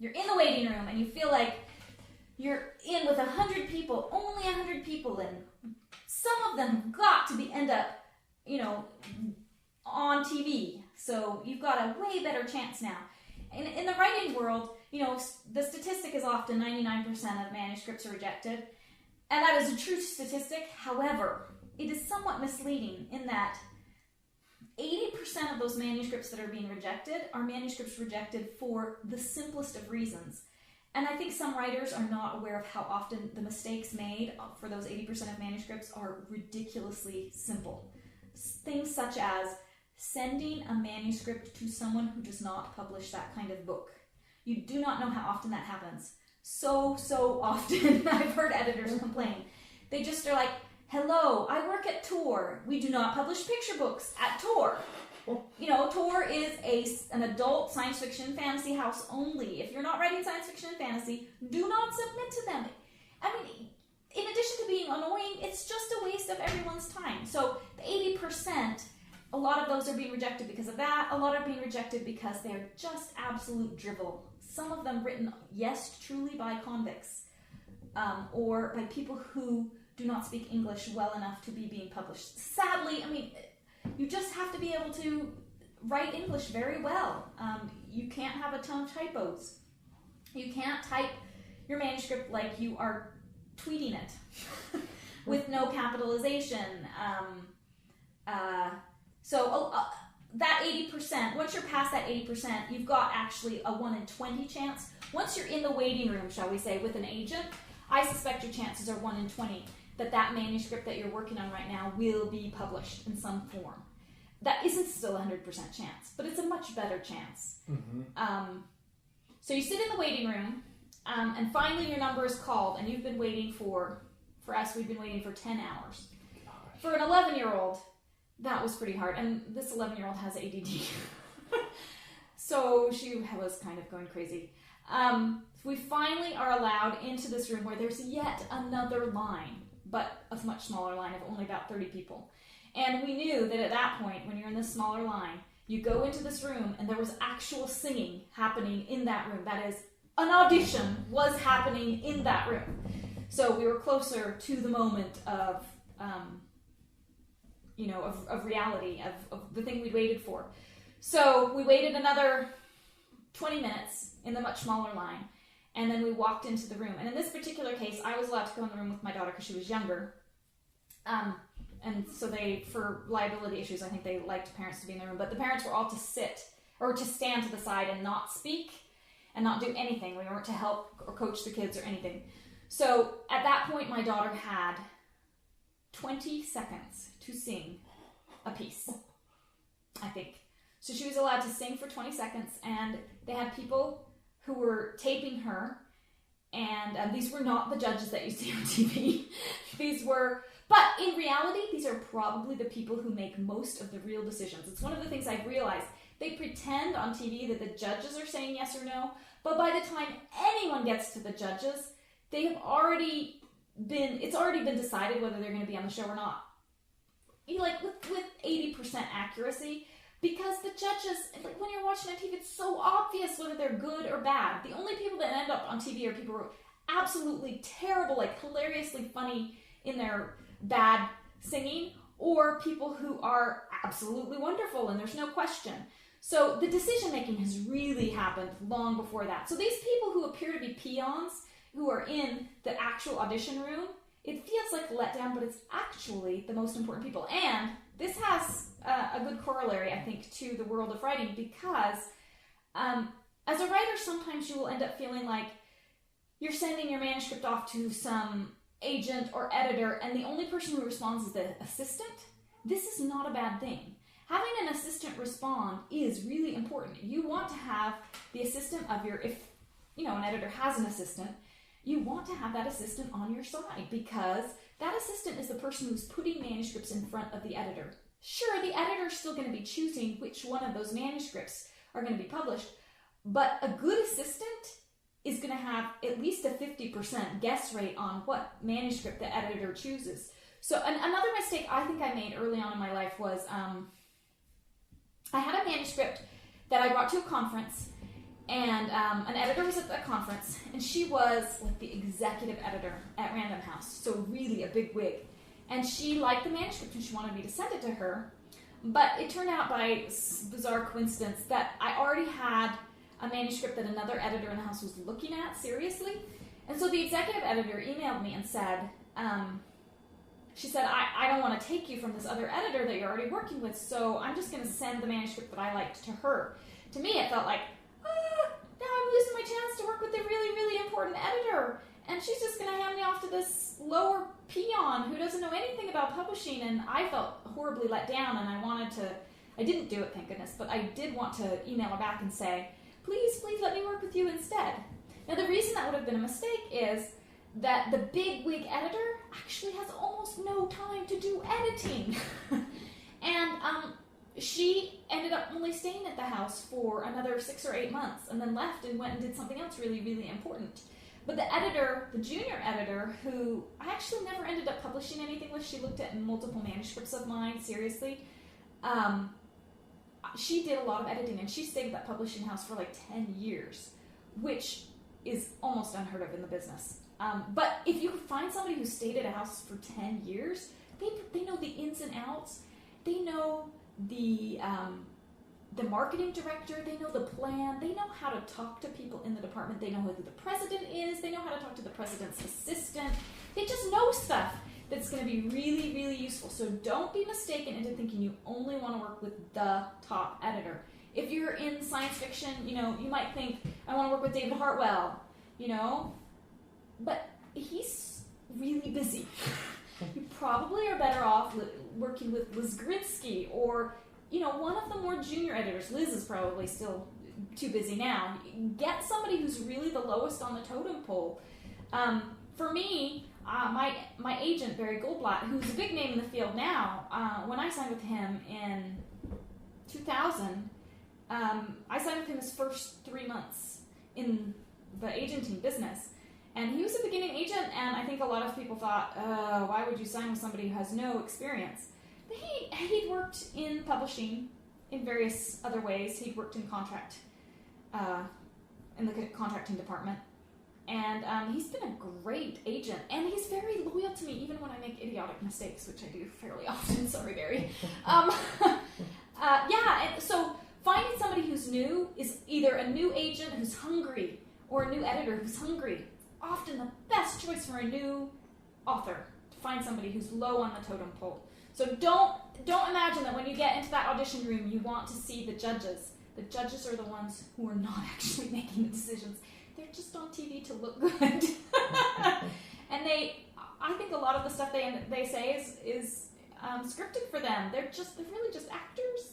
you're in the waiting room and you feel like you're in with 100 people, only 100 people, and some of them got to end up, on TV. So you've got a way better chance now. In the writing world, the statistic is often 99% of manuscripts are rejected, and that is a true statistic. However, it is somewhat misleading in that 80% of those manuscripts that are being rejected are manuscripts rejected for the simplest of reasons. And I think some writers are not aware of how often the mistakes made for those 80% of manuscripts are ridiculously simple. Things such as sending a manuscript to someone who does not publish that kind of book. You do not know how often that happens. So often. I've heard editors complain. They just are like, hello, I work at Tor. We do not publish picture books at Tor. Tor is an adult science fiction fantasy house only. If you're not writing science fiction and fantasy, do not submit to them. I mean, in addition to being annoying, it's just a waste of everyone's time. So the 80%, a lot of those are being rejected because of that. A lot are being rejected because they're just absolute drivel. Some of them written, yes, truly by convicts, or by people who do not speak English well enough to be being published. Sadly, I mean, you just have to be able to write English very well. You can't have a ton of typos. You can't type your manuscript like you are tweeting it with no capitalization. That 80%, once you're past that 80%, you've got actually a 1 in 20 chance. Once you're in the waiting room, shall we say, with an agent, I suspect your chances are 1 in 20 that manuscript that you're working on right now will be published in some form. That isn't still a 100% chance, but it's a much better chance. Mm-hmm. So you sit in the waiting room, and finally your number is called, and you've been waiting for us, we've been waiting for 10 hours. Gosh. For an 11-year-old, that was pretty hard, and this 11-year-old has ADD. So she was kind of going crazy. We finally are allowed into this room where there's yet another line, but a much smaller line of only about 30 people. And we knew that at that point, when you're in this smaller line, you go into this room and there was actual singing happening in that room. That is, an audition was happening in that room. So we were closer to the moment of reality, of the thing we'd waited for. So we waited another 20 minutes in the much smaller line, and then we walked into the room. And in this particular case, I was allowed to go in the room with my daughter because she was younger. And so for liability issues, I think they liked parents to be in the room. But the parents were all to sit, or to stand to the side and not speak, and not do anything. We weren't to help or coach the kids or anything. So at that point, my daughter had 20 seconds to sing a piece, I think. So she was allowed to sing for 20 seconds, and they had people who were taping her, and these were not the judges that you see on TV. But in reality, these are probably the people who make most of the real decisions. It's one of the things I've realized. They pretend on TV that the judges are saying yes or no, but by the time anyone gets to the judges, it's already been decided whether they're going to be on the show or not. With 80% accuracy, because the judges, when you're watching on TV, it's so obvious whether they're good or bad. The only people that end up on TV are people who are absolutely terrible, hilariously funny in their bad singing, or people who are absolutely wonderful, and there's no question. So the decision making has really happened long before that. So these people who appear to be peons, who are in the actual audition room, it feels like a letdown, but it's actually the most important people. And this has a good corollary, I think, to the world of writing, because as a writer, sometimes you will end up feeling like you're sending your manuscript off to some agent or editor, and the only person who responds is the assistant. This is not a bad thing. Having an assistant respond is really important. You want to have the assistant if an editor has an assistant, you want to have that assistant on your side, because that assistant is the person who's putting manuscripts in front of the editor. Sure, the editor's still going to be choosing which one of those manuscripts are going to be published, but a good assistant is going to have at least a 50% guess rate on what manuscript the editor chooses. So another mistake I think I made early on in my life was I had a manuscript that I brought to a conference, And an editor was at the conference, and she was like the executive editor at Random House, so really a big wig. And she liked the manuscript, and she wanted me to send it to her. But it turned out by bizarre coincidence that I already had a manuscript that another editor in the house was looking at seriously. And so the executive editor emailed me and said, she said, I don't want to take you from this other editor that you're already working with, so I'm just going to send the manuscript that I liked to her. To me, it felt like, now I'm losing my chance to work with a really, really important editor. And she's just going to hand me off to this lower peon who doesn't know anything about publishing. And I felt horribly let down, and I didn't do it, thank goodness, but I did want to email her back and say, please let me work with you instead. Now, the reason that would have been a mistake is that the big wig editor actually has almost no time to do editing. And she ended up only staying at the house for another 6 or 8 months and then left and went and did something else really, really important. But the editor, the junior editor, who I actually never ended up publishing anything with, she looked at multiple manuscripts of mine, seriously, she did a lot of editing, and she stayed at that publishing house for like 10 years, which is almost unheard of in the business. But if you could find somebody who stayed at a house for 10 years, they know the ins and outs. They know the marketing director. They know the plan. They know how to talk to people in the department. They know who the president is. They know how to talk to the president's assistant. They just know stuff that's going to be really, really useful. So don't be mistaken into thinking you only want to work with the top editor. If you're in science fiction, you might think, I want to work with David Hartwell, but he's really busy. You probably are better off working with Liz Grinsky or, one of the more junior editors. Liz is probably still too busy now. Get somebody who's really the lowest on the totem pole. For me, my agent, Barry Goldblatt, who's a big name in the field now, when I signed with him in 2000, I signed with him his first 3 months in the agenting business. And he was a beginning agent, and I think a lot of people thought, why would you sign with somebody who has no experience? But he'd worked in publishing in various other ways. He'd worked in in the contracting department. And he's been a great agent, and he's very loyal to me, even when I make idiotic mistakes, which I do fairly often. Sorry, Barry. And so finding somebody who's new is either a new agent who's hungry or a new editor who's hungry. Often the best choice for a new author, to find somebody who's low on the totem pole. So don't imagine that when you get into that audition room, you want to see the judges. The judges are the ones who are not actually making the decisions. They're just on TV to look good. And I think a lot of the stuff they say is scripted for them. They're really just actors.